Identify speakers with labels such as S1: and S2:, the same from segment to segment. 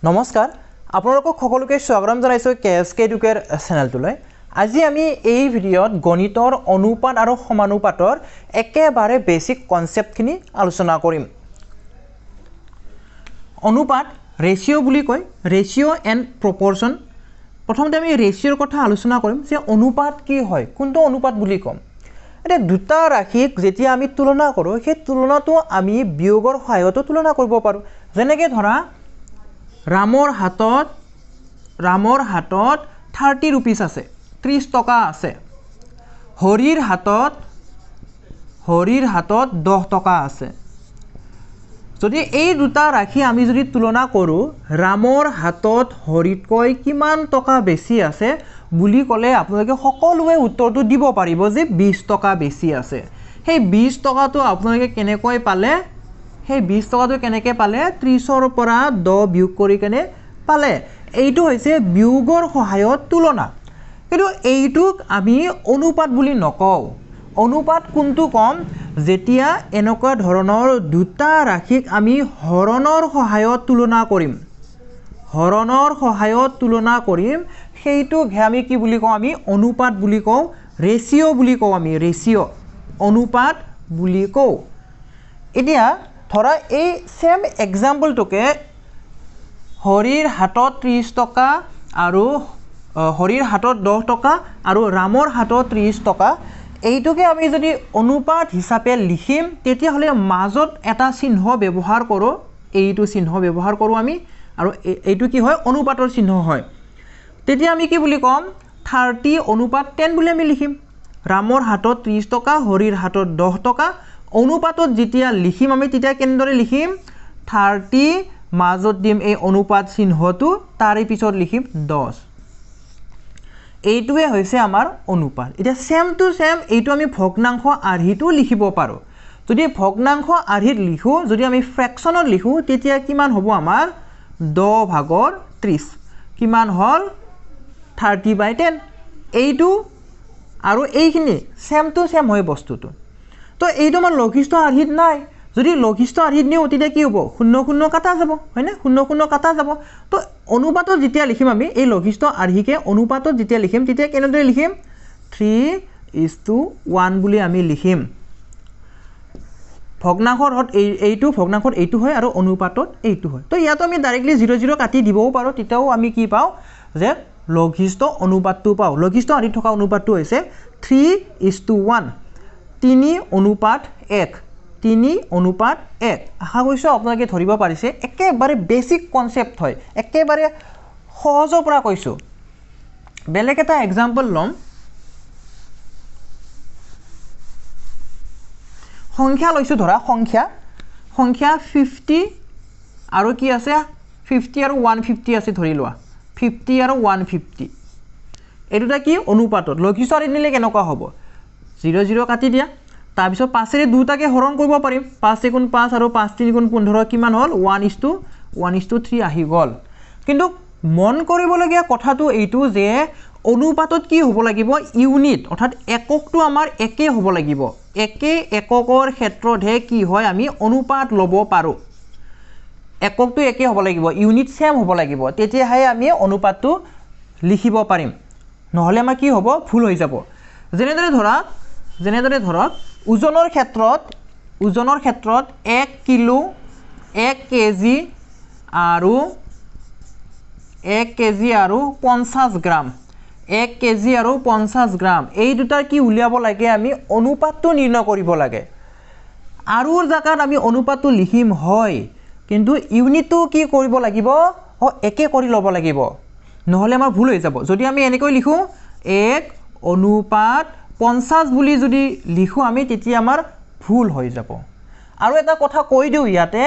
S1: নমস্কাৰ আপোনালোকক সকলোকে স্বাগতম জনাইছো কেএসকে এডুকেৰ চেনেলটোলৈ আজি আমি এই ভিডিঅ'ত গণিতৰ অনুপাত আৰু সমানুপাতৰ একেবাৰে বেসিক কনসেপ্টখিনি আলোচনা কৰিম অনুপাত ৰেশিও বুলি কয় ৰেশিও এণ্ড প্ৰপৰচন প্ৰথমতে আমি ৰেশিওৰ কথা আলোচনা কৰিম যে অনুপাত কি হয় কোনটো অনুপাত বুলি কম এটা দুটা ৰাশিক যেতিয়া আমি তুলনা কৰো সেই তুলনাটো আমি বিয়োগৰ সহায়ত তুলনা কৰিব পাৰো যেনেকৈ ধৰা ৰামৰ হাতত 30 रुपीस আছে 30 টকা আছে হৰিৰ হাতত 10 টকা আছে যদি এই দুটা ৰাশি আমি যদি তুলনা কৰো ৰামৰ হাতত হৰিতকৈ কিমান টকা বেছি আছে বুলি কলে আপোনালোকে সকলোৱে উত্তৰটো দিব পাৰিব যে 20 টকা বেছি আছে সেই 20 টকাটো আপোনালোকে কেনেকৈ পালে সেই 20 টকাটো কেনেকৈ পালে 30 ৰ পৰা 10 বিয়োগ কৰি কেনে পালে এইটো হৈছে বিয়োগৰ সহায়ত তুলনা কিন্তু এইটোক আমি অনুপাত বুলি নকও অনুপাত কোনটো কম যেতিয়া এনেকুৱা ধৰণৰ দুটা ৰাশিক আমি হৰণৰ সহায়ত তুলনা কৰিম সেইটোক আমি কি বুলি কও আমি অনুপাত বুলি কও ৰেশিও বুলি কও আমি ৰেশিও অনুপাত বুলি কও এতিয়া ধৰা এই সেম এক্সাম্পলটোকে হৰিৰ হাতত 30 টকা আৰু হৰিৰ হাতত 10 টকা আৰু ৰামৰ হাতত 30 টকা এইটোকে আমি যদি অনুপাত হিচাপে লিখিম তেতিয়া হলে মাজত এটা চিহ্ন ব্যৱহাৰ কৰো এইটো চিহ্ন ব্যৱহাৰ কৰো আমি আৰু এইটো কি হয় অনুপাতৰ চিহ্ন হয় তেতিয়া আমি কি বুলি কম 30 অনুপাত 10 বুলি আমি লিখিম ৰামৰ হাতত 30 টকা হৰিৰ হাতত 10 টকা অনুপাতত যেতিয়া লিখিম আমি তেতিয়া কেনেদৰে লিখিম 30 মাজত দিম এই অনুপাত চিহ্নটো তাৰে পিছত লিখিম 10 এইটোৱে হৈছে আমাৰ অনুপাত এতিয়া সেম টু সেম এইটো আমি ভগ্নাংশ আৰ্হিটো লিখিব পাৰো যদি ভগ্নাংশ আৰ্হিত লিখো যদি আমি ফ্ৰেকশনত লিখো তেতিয়া কিমান হ'ব আমাৰ 10 ভাগৰ 30 কিমান হল 30/10 এইটো আৰু এইখিনি সেম টু সেম হয় বস্তুটো তো এইটো আমাৰ লঘিষ্ঠ আৰ্হিত নাই যদি লঘিষ্ঠ আৰ্হিত নিও তেতিয়া কি হ'ব 0 কাটা যাব হয়নে 0 কাটা যাব তো অনুপাতত যেতিয়া লিখিম আমি এই লঘিষ্ঠ আৰ্হিকে অনুপাতত যেতিয়া লিখিম তেতিয়া কেনেদৰে লিখিম 3:1 বুলি আমি লিখিম ভগ্নাংশত এইটো ভগ্নাংশত এইটো হয় আৰু অনুপাতত এইটো হয় তো ইয়াতো আমি ডাইৰেক্টলি 0 কাটি দিবও পাৰো তেতিয়াও আমি কি পাও যে লঘিষ্ঠ অনুপাতটো পাও লঘিষ্ঠ আৰ্হিত থকা অনুপাতটো হৈছে 3:1 3:1 3:1 আশা কৰিছো আপোনালোকে ধৰিব পাৰিছে একেবাৰে বেসিক কনসেপ্ট হয় একেবাৰে সহজৰ পৰা কৈছো বেলেগ এটা এক্সাম্পল লম সংখ্যা লৈছো ধৰা সংখ্যা 50 আৰু কি আছে 50 আৰু 150 আছে ধৰি লোৱা 50 আৰু 150 এটোটা কি অনুপাতত লঘিষ্ঠ আৰ্হিত নিলে কেনেকুৱা হ'ব 0 কাটি দিয়া তাৰ পিছত 5 ৰে দুটাকে হৰণ কৰিব পাৰিম 5 × 5 আৰু 5 × 3 = 15 কিমান হল 1:3 আহি গল কিন্তু মন কৰিবলগীয়া কথাটো এইটো যে অনুপাতত কি হ'ব লাগিব ইউনিট অৰ্থাৎ এককটো আমাৰ একে হ'ব লাগিব একে এককৰ ক্ষেত্ৰতহে কি হয় আমি অনুপাত লব পাৰো এককটো একে হ'ব লাগিব ইউনিট সেম হ'ব লাগিব তেতিয়াহে আমি অনুপাতটো লিখিব পাৰিম নহলে আমাৰ কি হ'ব ভুল হৈ যাব যেনেদৰে ধৰক ওজনৰ ক্ষেত্ৰত 1 কিলো 1 কেজি আৰু 50 গ্ৰাম 1 কেজি আৰু 50 গ্ৰাম এই দুটাৰ কি উলিয়াব লাগে আমি অনুপাতটো নিৰ্ণয় কৰিব লাগে আৰু জাগাত আমি অনুপাতটো লিখিম হয় কিন্তু ইউনিটটো কি কৰিব লাগিব একে কৰি ল'ব লাগিব নহলে আমাৰ ভুল হৈ যাব যদি আমি এনেকৈ লিখো 1:50 বুলি যদি লিখো আমি তেতিয়া আমাৰ ভুল হৈ যাব আৰু এটা কথা কৈ দিও ইয়াতে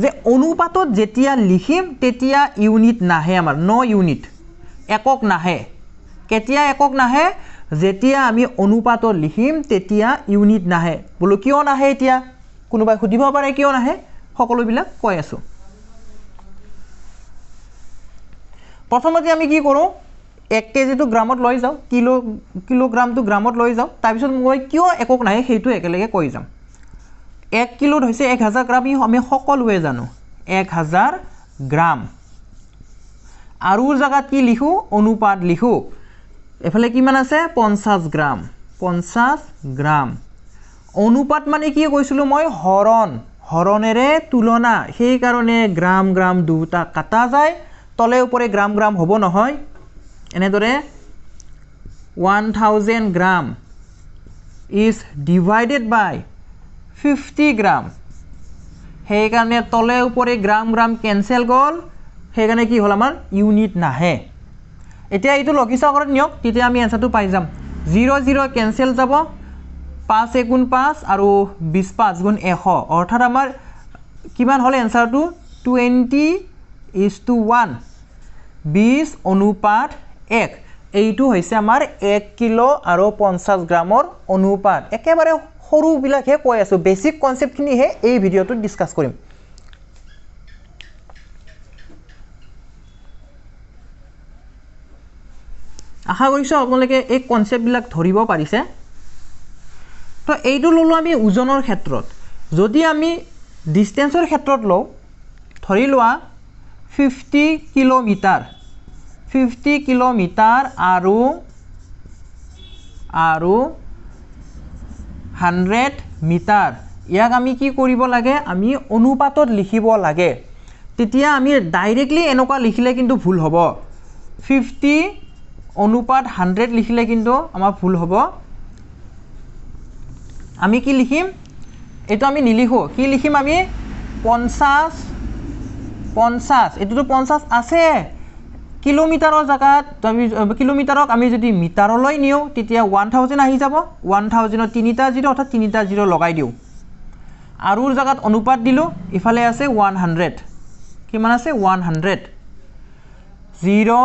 S1: যে অনুপাতত যেতিয়া লিখিম তেতিয়া ইউনিট নাহে আমাৰ নো ইউনিট একক নাহে কেতিয়া একক নাহে যেতিয়া আমি অনুপাতত লিখিম তেতিয়া ইউনিট নাহে বলো কিয় নাহে এতিয়া কোনোবাই খুদিব পাৰে কিয় নাহে সকলোবিলাক কৈ আছো প্ৰথমতে আমি কি কৰো 1 কেজিটো গ্ৰামত লৈ যাও কিলোগ্ৰামটো গ্ৰামত লৈ যাও তাৰ পিছত মই কিয় একক নাহে সেইটো একেলগে কৈ যাম 1 কিলোত হৈছে 1000 গ্ৰাম আমি সকলোৱে জানো 1000 গ্ৰাম আৰুৰ জাগাত কি লিখো অনুপাত লিখো এফালে কিমান আছে 50 গ্ৰাম 50 গ্ৰাম অনুপাত মানে কি কৈছিলো মই হৰণ হৰণেৰে তুলনা সেই কাৰণে গ্ৰাম গ্ৰাম দুটা কাটা যায় তলে উপৰে গ্ৰাম গ্ৰাম হ'ব নহয় এনেদৰে 1000 গ্ৰাম is divided by 50 গ্ৰাম সেই কাৰণে তলে উপৰে গ্ৰাম গ্ৰাম কেনসেল গল সেই কাৰণে কি হল আমাৰ ইউনিট নাহে এতিয়া এইটো লকিছা কৰা নিয়ক তেতিয়া আমি আনসাৰটো পাই যাম 0 0 কেনসেল যাব 5 গুণ 5 আৰু 20 5 গুণ 100 অৰ্থাৎ আমাৰ কিমান হল আনসাৰটো 20:1 20 অনুপাত 1 এইটো হৈছে আমাৰ 1 কিলো আৰু 50 গ্ৰামৰ অনুপাত একেবাৰে সৰু বিলাকহে কৈ আছো বেসিক কনসেপ্ট খিনি হে এই ভিডিওটো ডিসকাস কৰিম আশা কৰিছো আপোনালোকে এই কনসেপ্ট বিলাক ধৰিব পাৰিছে তো এইটো ললো আমি ওজনৰ ক্ষেত্ৰত যদি আমি ডিসটেন্সৰ ক্ষেত্ৰত লও ধৰি লোৱা 50 কিলোমিটাৰ 50 কিলোমিটাৰ আৰু 100 মিটাৰ ইয়াক আমি কি কৰিব লাগে আমি অনুপাতত লিখিব লাগে তেতিয়া আমি ডাইৰেক্টলি এনেকুৱা লিখিলে কিন্তু ভুল হ'ব 50 অনুপাত 100 লিখিলে কিন্তু আমাৰ ভুল হ'ব আমি কি লিখিম এটো আমি নিলিখো কি লিখিম আমি 50 এটোটো 50 আছে কিলোমিটাৰৰ জাগাত কিলোমিটাৰক আমি যদি মিটাৰলৈ নিও তেতিয়া 1000 আহি যাব 1000 তিনিটা 0 অৰ্থাৎ তিনিটা 0 লগাই দিও আৰুৰ জাগাত অনুপাত দিলো ইফালে আছে 100 কিমান আছে 100 0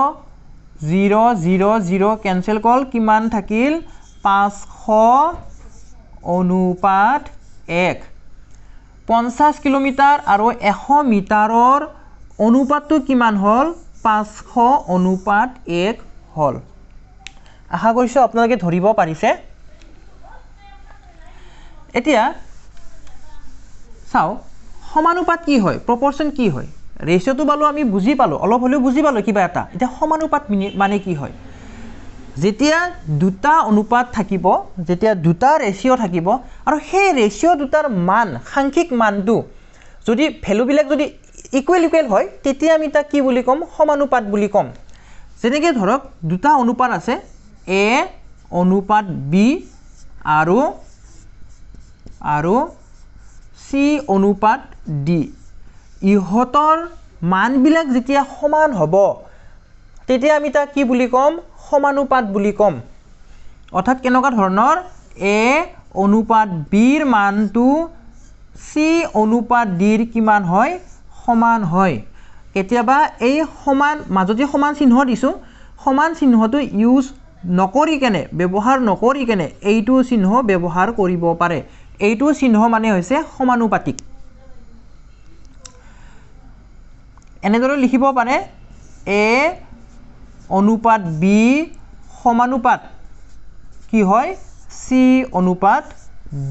S1: 0 0 0 কেনসেল কল কিমান থাকিল 500 অনুপাত 1 50 কিলোমিটাৰ আৰু 100 মিটাৰৰ অনুপাতটো কিমান হল 500 অনুপাত 1 হল আশা কৰিছো আপোনালোকে ধৰিব পাৰিছে এতিয়া চাও সমানুপাত কি হয় প্ৰপৰচন কি হয় ৰেশিওটো বালো আমি বুজি পালো অলপ হলেও বুজি পালো কিবা এটা এটা সমানুপাত মানে কি হয় যেতিয়া দুটা অনুপাত থাকিব যেতিয়া দুটা ৰেশিও থাকিব আৰু সেই ৰেশিও দুটাৰ মান সাংখ্যিক মানটো যদি ভ্যালু বিলাক যদি ইকুৱেল হয় তেতিয়া আমি তা কি বুলি কম সমানুপাত বুলি কম যেনেকৈ ধৰক দুটা অনুপাত আছে a অনুপাত b আৰু c অনুপাত d ইহতৰ মান বিলাক যেতিয়া সমান হ'ব তেতিয়া আমি তা কি বুলি কম সমানুপাত বুলি কম অৰ্থাৎ কেনেকুৱা ধৰণৰ a অনুপাত b ৰ মানটো c অনুপাত d ৰ কিমান হয় সমান হয় কেতিয়াবা এই সমান মাজতে সমান চিহ্ন দিছো সমান চিহ্নটো ইউজ নকৰি কেনে ব্যৱহাৰ নকৰি কেনে এইটো চিহ্ন ব্যৱহাৰ কৰিব পাৰে এইটো চিহ্ন মানে হৈছে সমানুপাতিক এনেদৰে লিখিব পাৰে a অনুপাত b সমানুপাত কি হয় c অনুপাত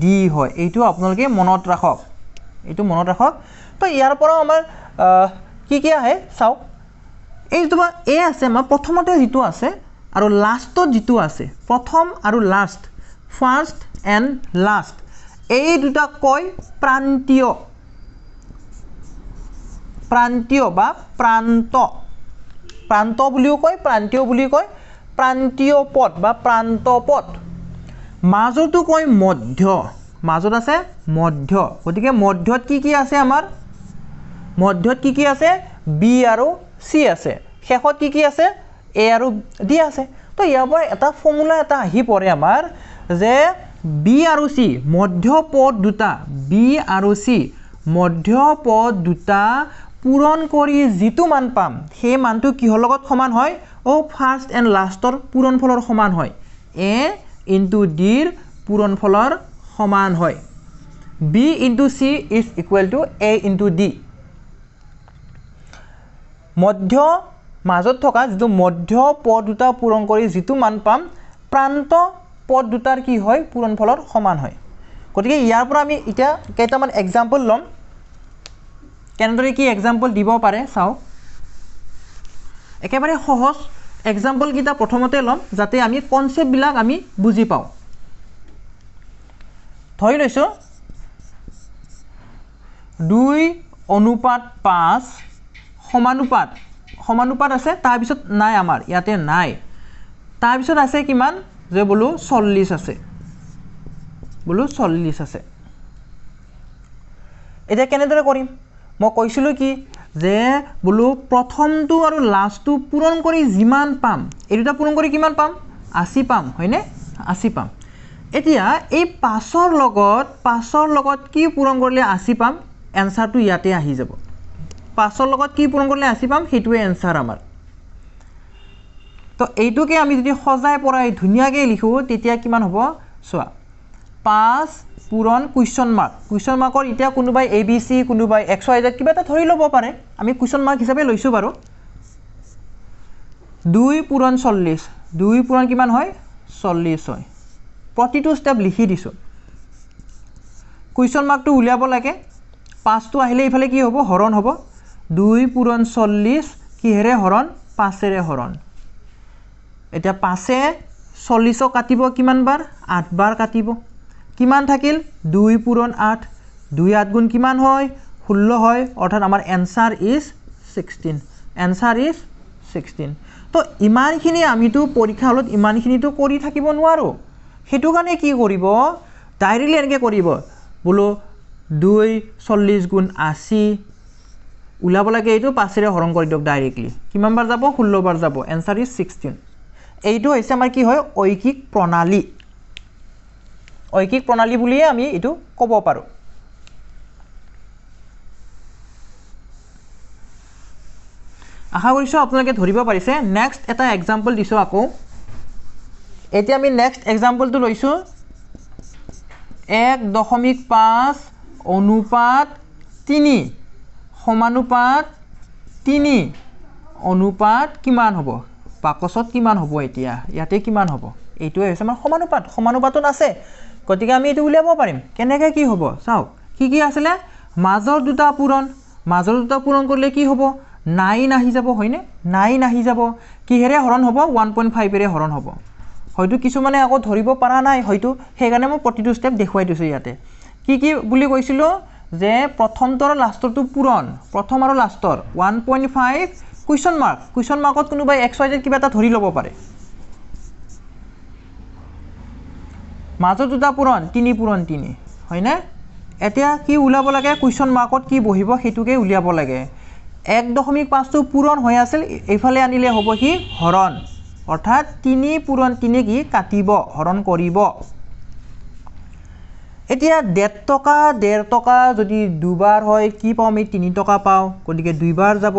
S1: d হয় এইটো আপোনালোকে মনত ৰাখক তো ইয়াৰ পৰা আমাৰ কি আহে চাও এই যেটা a আছে আমাৰ প্ৰথমতে যেটো আছে আৰু লাষ্টত যেটো আছে প্ৰথম আৰু লাষ্ট ফাৰ্স্ট এন্ড লাষ্ট এই দুটা কয় প্ৰান্তীয় বা প্ৰান্ত বুলিও কয় প্ৰান্তীয় বুলি কয় প্ৰান্তীয় পদ বা প্ৰান্ত পদ মাজতো কয় মধ্য মাজত আছে মধ্য গতিকে মধ্যত কি আছে আমাৰ মধ্যত কি আছে b আৰু c আছে শেষত কি আছে a আৰু d আছে তো ইয়াৰ পৰা এটা ফৰ্মুলা এটা আহি পৰে আমাৰ যে b আৰু c মধ্য পদ দুটা b আৰু c মধ্য পদ দুটা পূৰণ কৰি যেটো মান পাম সেই মানটো কিহৰ লগত সমান হয় ও ফাৰ্স্ট এন্ড লাষ্টৰ পূৰণফলৰ সমান হয় a into d ৰ পূৰণফলৰ সমান হয় b into c is equal to a into d মধ্য মাজত থকা যেটো মধ্য পদ দুটা পূৰণ কৰি যেটো মান পাম প্ৰান্ত পদ দুটাৰ কি হয় পূৰণফলৰ সমান হয় গতিকে ইয়াৰ পৰা আমি এতিয়া কেইটামান এক্সাম্পল লম কেনেদৰে কি এক্সাম্পল দিব পাৰে চাও একেবাৰে সহজ এক্সাম্পল কিটা প্ৰথমতে লম যাতে আমি কনসেপ্ট বিলাক আমি বুজি পাও ধৰি লৈছো 2:5 সমানুপাত আছে তাৰ পিছত নাই আমাৰ ইয়াতে নাই তাৰ পিছত আছে কিমান যে বলো 40 আছে বলো 40 আছে এটা কেনেদৰে কৰিম মই কৈছিলো কি যে বলো প্ৰথমটো আৰু লাষ্টটো পূৰণ কৰি যিমান পাম এই দুটা পূৰণ কৰি কিমান পাম 80 পাম হয়নে 80 পাম এতিয়া এই 5ৰ লগত কি পূৰণ কৰিলে 80 পাম এনসাৰটো ইয়াতে আহি যাব 5ৰ লগত কি পূৰণ কৰিলে 80 পাম হেতুৱে এনসাৰ আমাৰ তো এইটোকে আমি যদি সজাই পৰাই ধুনিয়াকে লিখো তেতিয়া কিমান হ'ব সোৱা 5 পূৰণ কুৱেশ্চন মাৰ্কৰ এতিয়া কোনোবাই ABC কোনোবাই XYZ কিবা এটা ধৰি লব পাৰে আমি কুৱেশ্চন মাৰ্ক হিচাপে লৈছো বাৰু 2 পূৰণ 40 2 পূৰণ কিমান হয় 40 হয় প্ৰতিটো স্টেপ লিখি দিছো কুৱেশ্চন মাৰ্কটো উলিয়াব লাগে 5 টো আহিলে ইফালে কি হ'ব হৰণ হ'ব 2 পূৰণ 40 কিহেৰে হৰণ 5 এৰে হৰণ এতিয়া 5 এ 40 কাটিব কিমান বাৰ 8 বাৰ কাটিব কিমান থাকিল 2 পূৰণ 8 2 8 গুণ কিমান হয় 16 হয় অৰ্থাৎ আমাৰ এনসাৰ ইজ 16 তো ইমানখিনি আমিতো পৰীক্ষা হলত ইমানখিনিতো কৰি থাকিব নোৱাৰো হেতু কাৰণে কি কৰিব ডাইৰেক্টলি এনেকৈ কৰিব বলো 2 40 গুণ 80 উলাব লাগে এইটো 5 এৰে হৰণ কৰি দিয়ক ডাইৰেক্টলি কিমান বাৰ যাব 16 বাৰ যাব এনসাৰ ইজ 16 এইটো হৈছে আমাৰ কি হয় ঐকিক প্ৰণালী বুলিয়ে আমি এটো ক'ব পাৰো আশা কৰিছো আপোনালোকে ধৰিব পাৰিছে নেক্সট এটা এক্সাম্পল দিছো আকৌ এতিয়া আমি নেক্সট এক্সাম্পলটো লৈছো 1.5 অনুপাত 3 সমানুপাত 3 অনুপাত কিমান হ'ব বাকসত কিমান হ'ব এতিয়া ইয়াতে কিমান হ'ব এইটোৱে হৈছে আমাৰ সমানুপাতত আছে গতিকে আমি এটো উলিয়াব পাৰিম কেনেকৈ কি হ'ব চাও কি আছিল মাজৰ দুটা পূৰণ কৰিলে কি হ'ব 9 আহি যাব হয়নে 9 আহি যাব কিহেৰে হৰণ হ'ব 1.5 এৰে হৰণ হ'ব হয়তো কিছুমানে আকৌ ধৰিব পৰা নাই হয়তো হেগানে মই প্ৰতিটো স্টেপ দেখুৱাই দিছো ইয়াতে কি বুলি কৈছিলো যে প্ৰথমতৰ লাষ্টৰটো পূৰণ প্ৰথম আৰু লাষ্টৰ 1.5 কুৱেশ্চন মাৰ্কত কোনোবাই XYZ কিবা এটা ধৰি লব পাৰে মাজৰ দুটা পূৰণ 3 পূৰণ 3 হয়নে এতিয়া কি উলাব লাগে কুৱেশ্চন মাৰ্কত কি বহিব হেতুকে উলিয়াব লাগে 1.5 টো পূৰণ হৈ আছিল এইফালে আনিলে হ'ব কি হৰণ অৰ্থাৎ 3 পূৰণ 3 কি কাটিব হৰণ কৰিব এতিয়া 1.5 টকা যদি দুবাৰ হয় কি পাও আমি 3 টকা পাও গতিকে দুইবাৰ যাব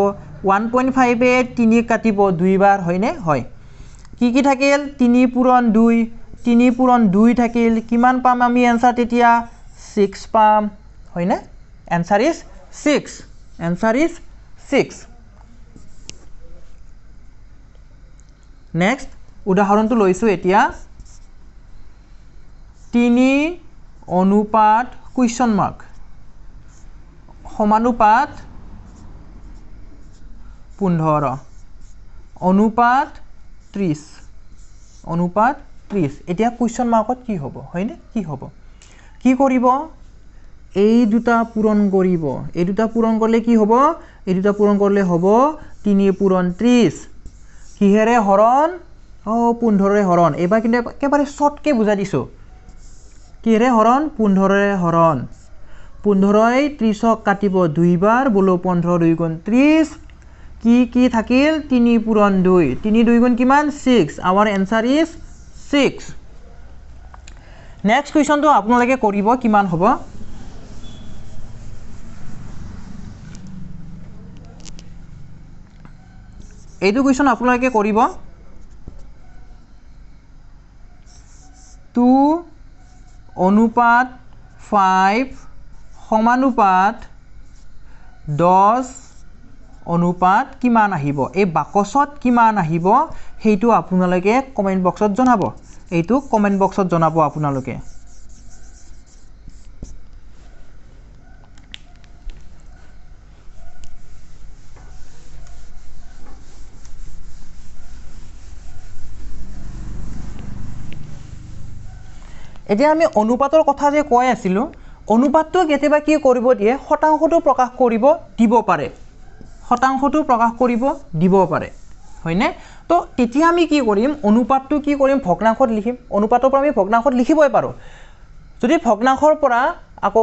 S1: 1.5 এ 3 কাটিব দুইবাৰ হয়নে হয় কি থাকিল 3 পূৰণ 2 থাকিল কিমান পাম আমি এনসাৰ তেতিয়া 6 পাম হয়নে এনসাৰ ইজ 6 নেক্সট উদাহৰণটো লৈছো এতিয়া 3 অনুপাত কুৱেশ্চন মাৰ্ক সমানুপাত 15 অনুপাত 30 এতিয়া কুৱেশ্চন মাৰ্কত কি হ'ব হয়নে কি হ'ব কি কৰিব এই দুটা পূৰণ কৰিব এই দুটা পূৰণ কৰিলে কি হ'ব এই দুটা পূৰণ কৰিলে হ'ব 3 পূৰণ 30 কিহেৰে হৰণ 15 ৰে হৰণ এবাৰ কিন্তু একেবাৰে শৰ্টকে বুজাই দিছো কিহেৰে হৰণ 15 ৰে হৰণ 15 ই 30 কাটিব দুইবাৰ বলো 15 2 গুণ 30 কি থাকিল 3 পূৰণ 2 3 গুণ কিমান 6 our answer is 6 next question तो আপোনালোকে কৰিব কিমান হ'ব এইটো क्वेश्चन আপোনালোকে কৰিব 2 অনুপাত 5 সমানুপাত 10 অনুপাত কিমান আহিব এই বাকসত কিমান আহিব হেইটো আপোনালোকে কমেন্ট বক্সত জনাব এইটো কমেন্ট বক্সত জনাব আপোনালোকে এতিয়া আমি অনুপাতৰ কথা যে কৈ আছিলোঁ অনুপাতটো কেতিয়াবা কি কৰিব দিয়ে শতাংশটো প্ৰকাশ কৰিব দিব পাৰে শতাংশটো প্ৰকাশ কৰিব দিব পাৰে হয়নে তো তেতিয়া আমি কি কৰিম অনুপাতটো কি কৰিম ভগ্নাংশত লিখিম অনুপাতৰ পৰা আমি ভগ্নাংশত লিখিবই পাৰোঁ যদি ভগ্নাংশৰ পৰা আকৌ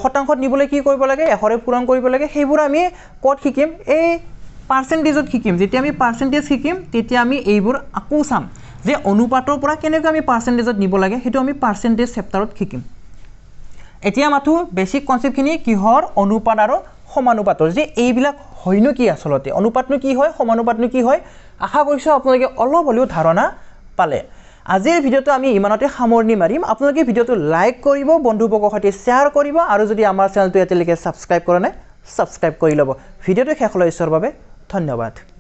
S1: শতাংশত নিবলৈ কি কৰিব লাগে এশৰে পূৰণ কৰিব লাগে সেইবোৰ আমি ক'ত শিকিম এই পাৰ্চেন্টেজত শিকিম যেতিয়া আমি পাৰ্চেন্টেজ শিকিম তেতিয়া আমি এইবোৰ আকৌ চাম যে অনুপাতৰ পৰা কেনেকৈ আমি পাৰ্চেন্টেজত নিব লাগে সেইটো আমি পাৰ্চেন্টেজ চেপ্টাৰত শিকিম এতিয়া মাথো বেসিক কনসেপ্টখিনি কিহৰ অনুপাত আৰু সমানুপাতৰ যে এইবিলাক হয়নো কি আসলতে অনুপাতনো কি হয় সমানুপাতনো কি হয় আশা কৰিছো আপোনালোকে অলপ হলেও ধাৰণা পালে আজিৰ ভিডিওটো আমি ইমানতে সামৰণি মাৰিম আপোনালোকে ভিডিওটো লাইক কৰিব বন্ধুবৰ্গৰ সৈতে শেয়াৰ কৰিব আৰু যদি আমাৰ চেনেলটো এতিয়ালৈকে সাবস্ক্ৰাইব কৰা নাই সাবস্ক্ৰাইব কৰি লব ভিডিওটো শেষলৈ চোৱাৰ বাবে ধন্যবাদ